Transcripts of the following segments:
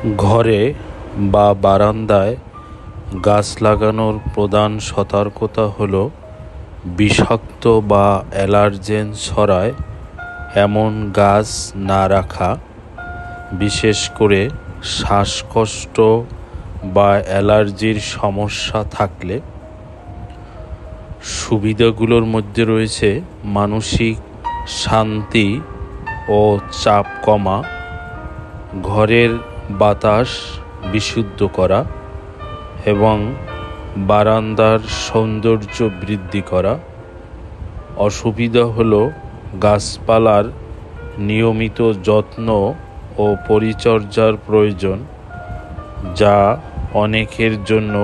ঘরে বা বারান্দায় গাছ লাগানোর প্রধান সতর্কতা হলো বিষাক্ত বা অ্যালার্জেন ছড়ায় এমন গাছ না রাখা। বিশেষ করে শ্বাসকষ্ট বা অ্যালার্জির সমস্যা থাকলে। সুবিধাগুলোর মধ্যে রয়েছে মানসিক শান্তি ও চাপ কমা, ঘরের বাতাস বিশুদ্ধ করা এবং বারান্দার সৌন্দর্য বৃদ্ধি করা। অসুবিধা হলো গাছপালার নিয়মিত যত্ন ও পরিচর্যার প্রয়োজন, যা অনেকের জন্য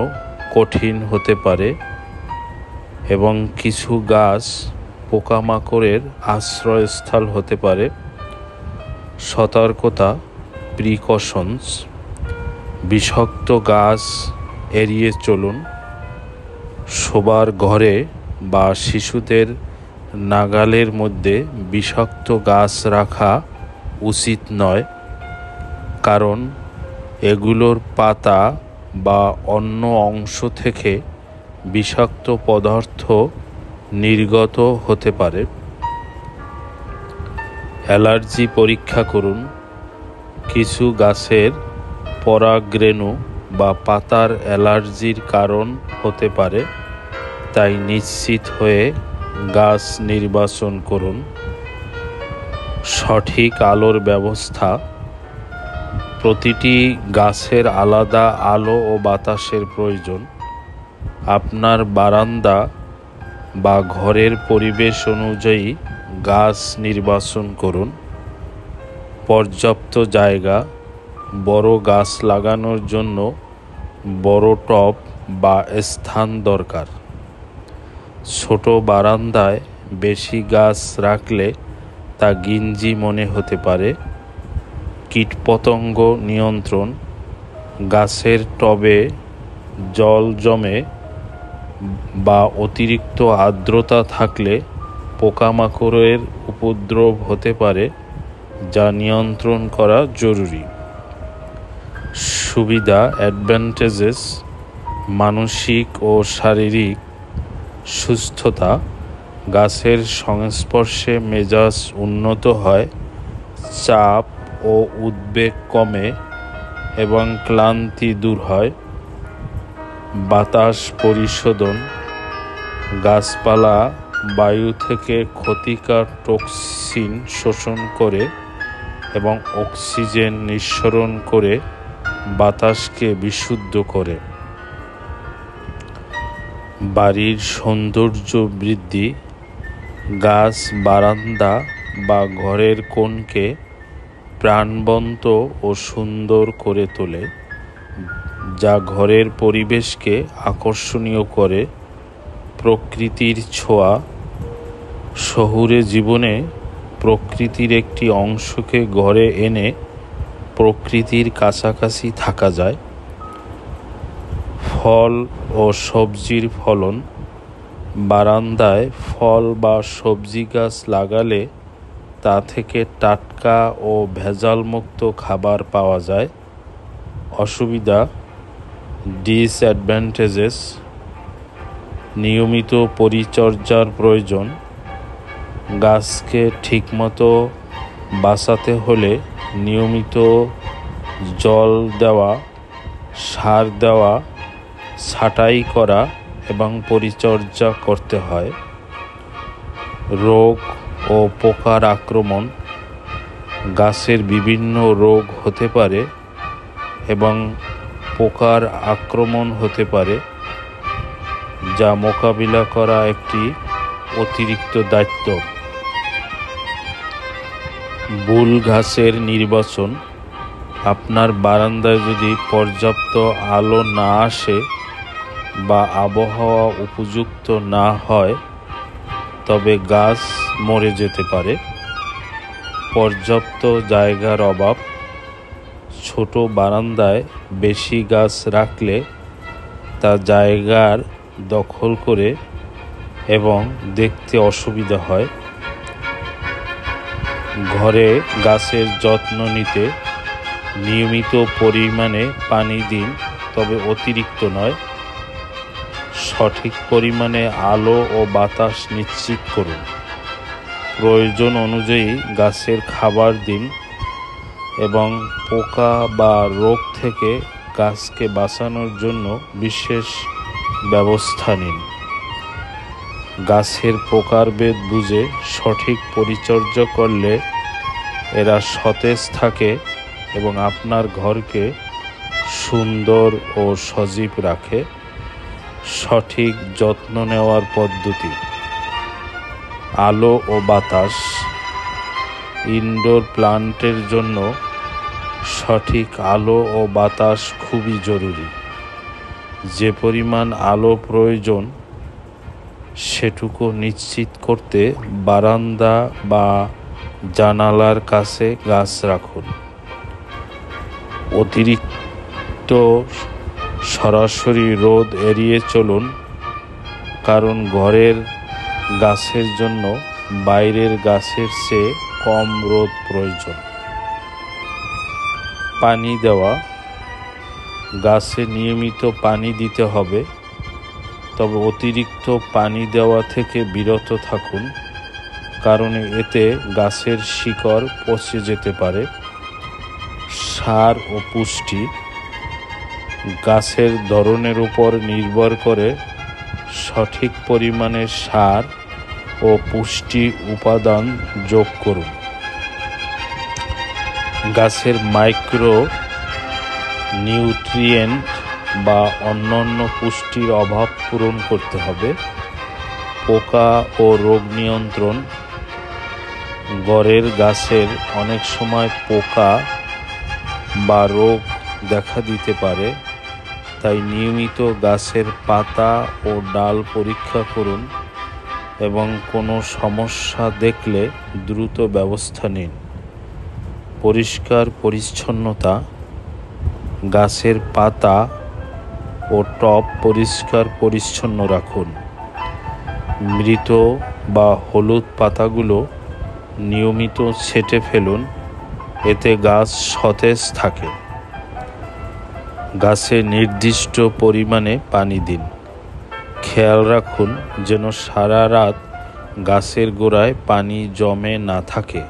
কঠিন হতে পারে, এবং কিছু গাছ পোকামাকড়ের আশ্রয়স্থল হতে পারে। সতর্কতা, প্রিকশনস: বিষাক্ত গাছ এড়িয়ে চলুন। শোবার ঘরে বা শিশুদের নাগালের মধ্যে বিষাক্ত গাছ রাখা উচিত নয়, কারণ এগুলোর পাতা বা অন্য অংশ থেকে বিষাক্ত পদার্থ নির্গত হতে পারে। অ্যালার্জি পরীক্ষা করুন। কিছু গাছের পরাগরেণু বা পাতার অ্যালার্জির কারণ হতে পারে, তাই নিশ্চিত হয়ে গাছ নির্বাচন করুন। সঠিক আলোর ব্যবস্থা: প্রতিটি গাছের আলাদা আলো ও বাতাসের প্রয়োজন। আপনার বারান্দা বা ঘরের পরিবেশ অনুযায়ী গাছ নির্বাচন করুন। পর্যাপ্ত জায়গা: বড় গাছ লাগানোর জন্য বড় টব বা স্থান দরকার। ছোট বারান্দায় বেশি গাছ রাখলে তা ঘিঞ্জি মনে হতে পারে। কীটপতঙ্গ নিয়ন্ত্রণ: গাছের টবে জল জমে বা অতিরিক্ত আর্দ্রতা থাকলে পোকামাকড়ের উপদ্রব হতে পারে, যা নিয়ন্ত্রণ করা জরুরি। সুবিধা, অ্যাডভান্টেজেস: মানসিক ও শারীরিক সুস্থতা: গাছের সংস্পর্শে মেজাজ উন্নত হয়, চাপ ও উদ্বেগ কমে এবং ক্লান্তি দূর হয়। বাতাস পরিশোধন: গাছপালা বায়ু থেকে ক্ষতিকর টক্সিন শোষণ করে এবং অক্সিজেন নিঃসরণ করে বাতাসকে বিশুদ্ধ করে। বাড়ির সৌন্দর্য বৃদ্ধি: গাছ বারান্দা বা ঘরের কোণকে প্রাণবন্ত ও সুন্দর করে তোলে, যা ঘরের পরিবেশকে আকর্ষণীয় করে। প্রকৃতির ছোঁয়া: শহুরে জীবনে প্রকৃতির একটি অংশকে ঘরে এনে প্রকৃতির কাছাকাছি থাকা যায়। ফল ও সবজির ফলন: বারান্দায় ফল বা সবজি গাছ লাগালে তা থেকে টাটকা ও ভেজালমুক্ত খাবার পাওয়া যায়। অসুবিধা, ডিসঅ্যাডভান্টেজেস: নিয়মিত পরিচর্যার প্রয়োজন। গাছকে ঠিকমতো বাঁচাতে হলে নিয়মিত জল দেওয়া, সার দেওয়া, ছাঁটাই করা এবং পরিচর্যা করতে হয়। রোগ ও পোকার আক্রমণ: গাছের বিভিন্ন রোগ হতে পারে এবং পোকার আক্রমণ হতে পারে, যা মোকাবিলা করা একটি অতিরিক্ত দায়িত্ব। ভুল গাছের নির্বাচন: আপনার বারান্দায় যদি পর্যাপ্ত আলো না আসে বা আবহাওয়া উপযুক্ত না হয়, তবে গাছ মরে যেতে পারে। পর্যাপ্ত জায়গার অভাব: ছোট বারান্দায় বেশি গাছ রাখলে তা জায়গার দখল করে এবং দেখতে অসুবিধা হয়। ঘরে গাছের যত্ন নিতে নিয়মিত পরিমাণে পানি দিন, তবে অতিরিক্ত নয়। সঠিক পরিমাণে আলো ও বাতাস নিশ্চিত করুন। প্রয়োজন অনুযায়ী গাছের খাবার দিন এবং পোকা বা রোগ থেকে গাছকে বাঁচানোর জন্য বিশেষ ব্যবস্থা নিন। গাছের প্রকারভেদ বুঝে সঠিক পরিচর্যা করলে এরা সতেজ থাকে এবং আপনার ঘরকে সুন্দর ও সজীব রাখে। সঠিক যত্ন নেওয়ার পদ্ধতি: আলো ও বাতাস। ইনডোর প্লান্টের জন্য সঠিক আলো ও বাতাস খুবই জরুরি। যে পরিমাণ আলো প্রয়োজন সেটুকু নিশ্চিত করতে বারান্দা বা জানালার কাছে গাছ রাখুন। অতিরিক্ত সরাসরি রোদ এড়িয়ে চলুন, কারণ ঘরের গাছের জন্য বাইরের গাছের চেয়ে কম রোদ প্রয়োজন। পানি দেওয়া: গাছে নিয়মিত পানি দিতে হবে, তবে অতিরিক্ত পানি দেওয়া থেকে বিরত থাকুন, কারণ এতে গাছের শিকড় পচে যেতে পারে। সার ও পুষ্টি: গাছের ধরনের উপর নির্ভর করে সঠিক পরিমাণে সার ও পুষ্টি উপাদান যোগ করুন। গাছের মাইক্রো নিউট্রিয়েন্ট বা অন্যান্য পুষ্টির অভাব পূরণ করতে হবে। পোকা ও রোগ নিয়ন্ত্রণ: ঘরের গাছের অনেক সময় পোকা বা রোগ দেখা দিতে পারে, তাই নিয়মিত গাছের পাতা ও ডাল পরীক্ষা করুন এবং কোনো সমস্যা দেখলে দ্রুত ব্যবস্থা নিন। পরিষ্কার পরিচ্ছন্নতা: গাছের পাতা ও টব পরিষ্কার পরিচ্ছন্ন রাখুন। মৃত বা হলুদ পাতাগুলো নিয়মিত ছেঁটে ফেলুন, এতে গাছ সতেজ থাকে। গাছে নির্দিষ্ট পরিমাণে পানি দিন। খেয়াল রাখুন যেন সারা রাত গাছের গোড়ায় পানি জমে না থাকে,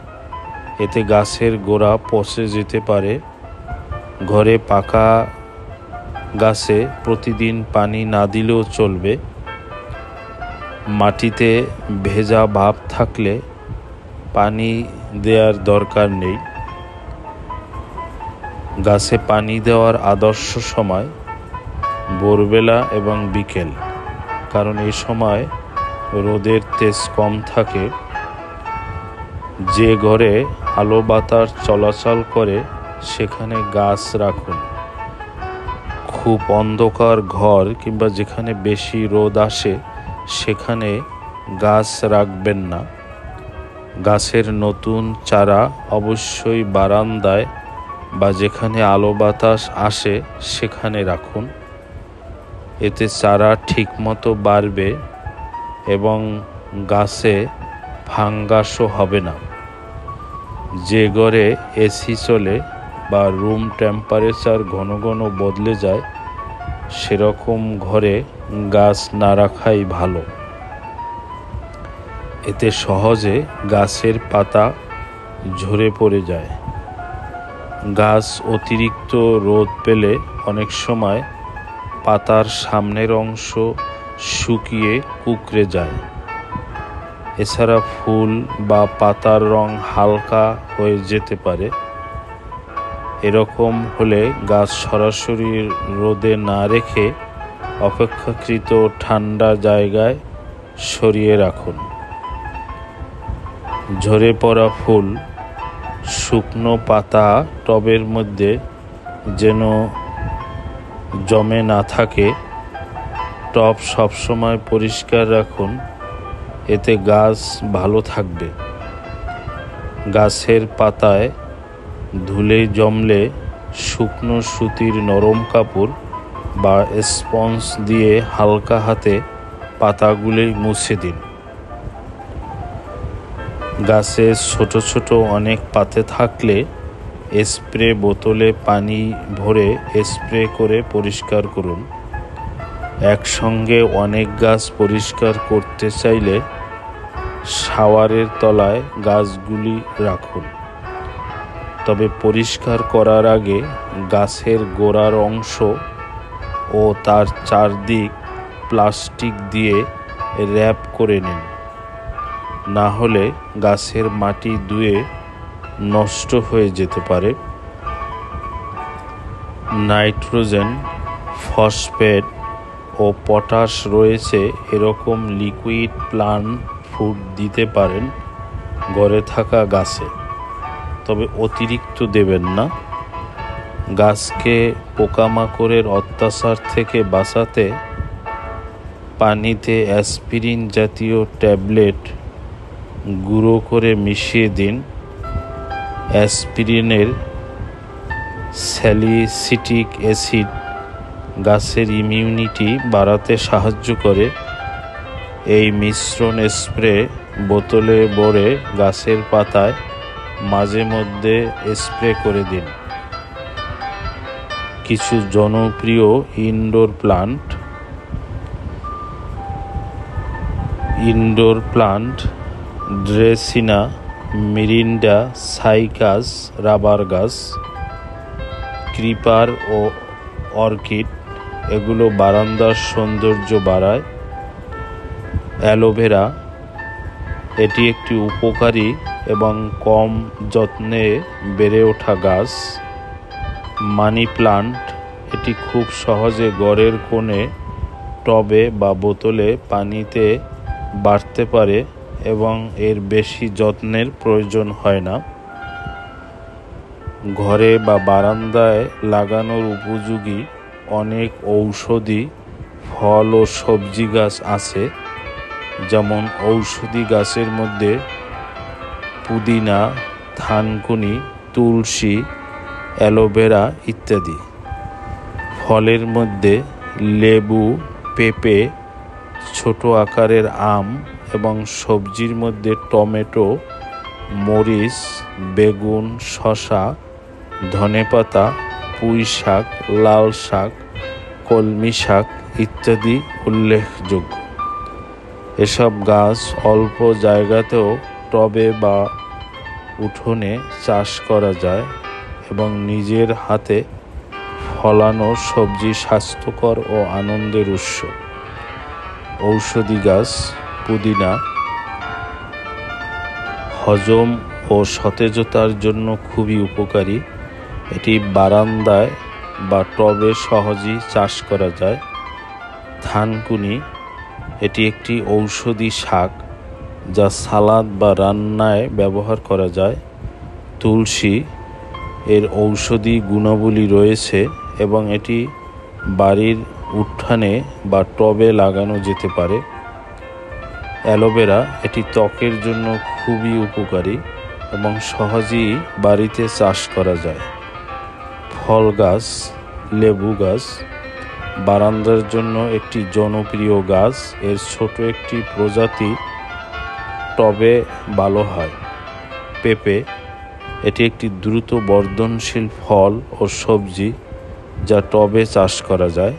এতে গাছের গোড়া পচে যেতে পারে। ঘরে পাকা গাছে প্রতিদিন পানি না দিলেও চলবে। মাটিতে ভেজা ভাব থাকলে পানি দেওয়ার দরকার নেই। গাছে পানি দেওয়ার আদর্শ সময় ভোরবেলা এবং বিকেল, কারণ এই সময় রোদের তেজ কম থাকে। যে ঘরে আলো বাতাস চলাচল করে সেখানে গাছ রাখুন। খুব অন্ধকার ঘর কিংবা যেখানে বেশি রোদ আসে সেখানে গাছ রাখবেন না। গাছের নতুন চারা অবশ্যই বারান্দায় বা যেখানে আলো বাতাস আসে সেখানে রাখুন, এতে চারা ঠিকমতো বাড়বে এবং গাছে ফাঙ্গাসও হবে না। যে ঘরে এসি চলে বা রুম টেম্পারেচার ঘন ঘন বদলে যায় সেরকম ঘরে গাছ না রাখাই ভালো, এতে সহজে গাছের পাতা ঝরে পড়ে যায়। গাছ অতিরিক্ত রোদ পেলে অনেক সময় পাতার সামনের অংশ শুকিয়ে কুঁকড়ে যায়। এছাড়া ফুল বা পাতার রং হালকা হয়ে যেতে পারে। এরকম হলে গাছ সরাসরি রোদে না রেখে অপেক্ষাকৃত ঠান্ডা জায়গায় সরিয়ে রাখুন। ঝরে পড়া ফুল, শুকনো পাতা টবের মধ্যে যেন জমে না থাকে। টব সবসময় পরিষ্কার রাখুন, এতে গাছ ভালো থাকবে। গাছের পাতায় ধুলে জমলে শুকনো সুতির নরম কাপড় বা স্পঞ্জ দিয়ে হালকা হাতে পাতাগুলি মুছে দিন। গাছে ছোট ছোট অনেক পাতা থাকলে স্প্রে বোতলে পানি ভরে স্প্রে করে পরিষ্কার করুন। একসঙ্গে অনেক গাছ পরিষ্কার করতে চাইলে শাওয়ারের তলায় গাছগুলি রাখুন। তবে পরিষ্কার করার আগে গাছের গোড়ার অংশ ও তার চারদিক প্লাস্টিক দিয়ে র্যাপ করে নিন, না হলে গাছের মাটি ধুয়ে নষ্ট হয়ে যেতে পারে। নাইট্রোজেন, ফসফেট ও পটাশ রয়েছে এরকম লিকুইড প্লান্ট ফুড দিতে পারেন ঘরে থাকা গাছে, তবে অতিরিক্ত দেবেন না। গাছকে পোকামাকড়ের অত্যাচার থেকে বাঁচাতে পানিতে অ্যাসপিরিন জাতীয় ট্যাবলেট গুঁড়ো করে মিশিয়ে দিন। অ্যাসপিরিনের স্যালিসিটিক অ্যাসিড গাছের ইমিউনিটি বাড়াতে সাহায্য করে। এই মিশ্রণ স্প্রে বোতলে ভরে গাছের পাতায় মাঝে মধ্যে স্প্রে করে দিন। কিছু জনপ্রিয় indoor plant ড্রেসিনা, Mirinda, cycas, rubber গাছ, ক্রিপার ও অর্কিড, এগুলো বারান্দার সৌন্দর্য বাড়ায়। অ্যালোভেরা, এটি একটি উপকারী এবং কম যত্নে বেড়ে ওঠা গাছ। মানি প্লান্ট, এটি খুব সহজে ঘরের কোণে, টবে বা বোতলে পানিতে বাড়তে পারে এবং এর বেশি যত্নের প্রয়োজন হয় না। ঘরে বা বারান্দায় লাগানোর উপযোগী অনেক ঔষধি ফল ও সবজি গাছ আছে, যেমন ঔষধি গাছের মধ্যে পুদিনা, থানকুনি, তুলসী, অ্যালোভেরা ইত্যাদি। ফলের মধ্যে লেবু, পেঁপে, ছোট আকারের আম এবং সবজির মধ্যে টমেটো, মরিচ, বেগুন, শসা, ধনেপাতা, পুঁই শাক, লাল শাক, কলমি শাক ইত্যাদি উল্লেখযোগ্য। এসব গাছ অল্প জায়গাতেও টবে বা উঠোনে চাষ করা যায় এবং নিজের হাতে ফলানো সবজি স্বাস্থ্যকর ও আনন্দের উৎস। ঔষধি গাছ পুদিনা হজম ও সতেজতার জন্য খুবই উপকারী। এটি বারান্দায় বা টবে সহজেই চাষ করা যায়। থানকুনি, এটি একটি ঔষধি শাক যা সালাদ বা রান্নায় ব্যবহার করা যায়। তুলসী, এর ঔষধি গুণাবলী রয়েছে এবং এটি বাড়ির উঠানে বা টবে লাগানো যেতে পারে। অ্যালোভেরা, এটি ত্বকের জন্য খুবই উপকারী এবং সহজেই বাড়িতে চাষ করা যায়। ফল গাছ লেবু গাছ বারান্দার জন্য একটি জনপ্রিয় গাছ। এর ছোট একটি প্রজাতি টবে ভালো হয়। পেঁপে, এটি একটি দ্রুত বর্ধনশীল ফল ও সবজি যা টবে চাষ করা যায়।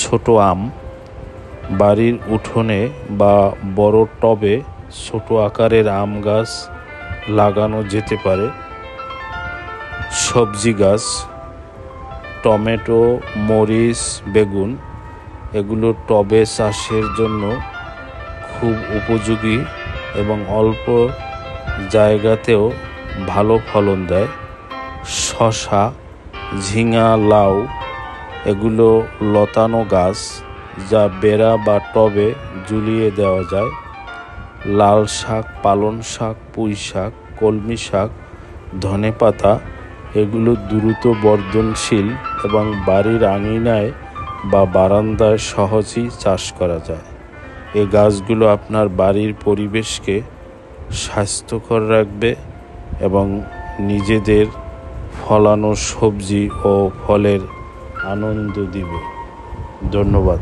ছোট আম, বাড়ির উঠোনে বা বড় টবে ছোট আকারের আম গাছ লাগানো যেতে পারে। সবজি গাছ টমেটো, মরিচ, বেগুন, এগুলো টবে চাষের জন্য খুব উপযোগী এবং অল্প জায়গাতেও ভালো ফলন দেয়। শসা, ঝিঙা, লাউ, এগুলো লতানো গাছ যা বেড়া বা টবে ঝুলিয়ে দেওয়া যায়। লাল শাক, পালং শাক, পুঁই শাক, কলমি শাক, ধনেপাতা, এগুলো দ্রুত বর্ধনশীল এবং বাড়ির আঙিনায় বা বারান্দায় সহজেই চাষ করা যায়। এই গাছগুলো আপনার বাড়ির পরিবেশকে স্বাস্থ্যকর রাখবে এবং নিজেদের ফলানো সবজি ও ফলের আনন্দ দিবে। ধন্যবাদ।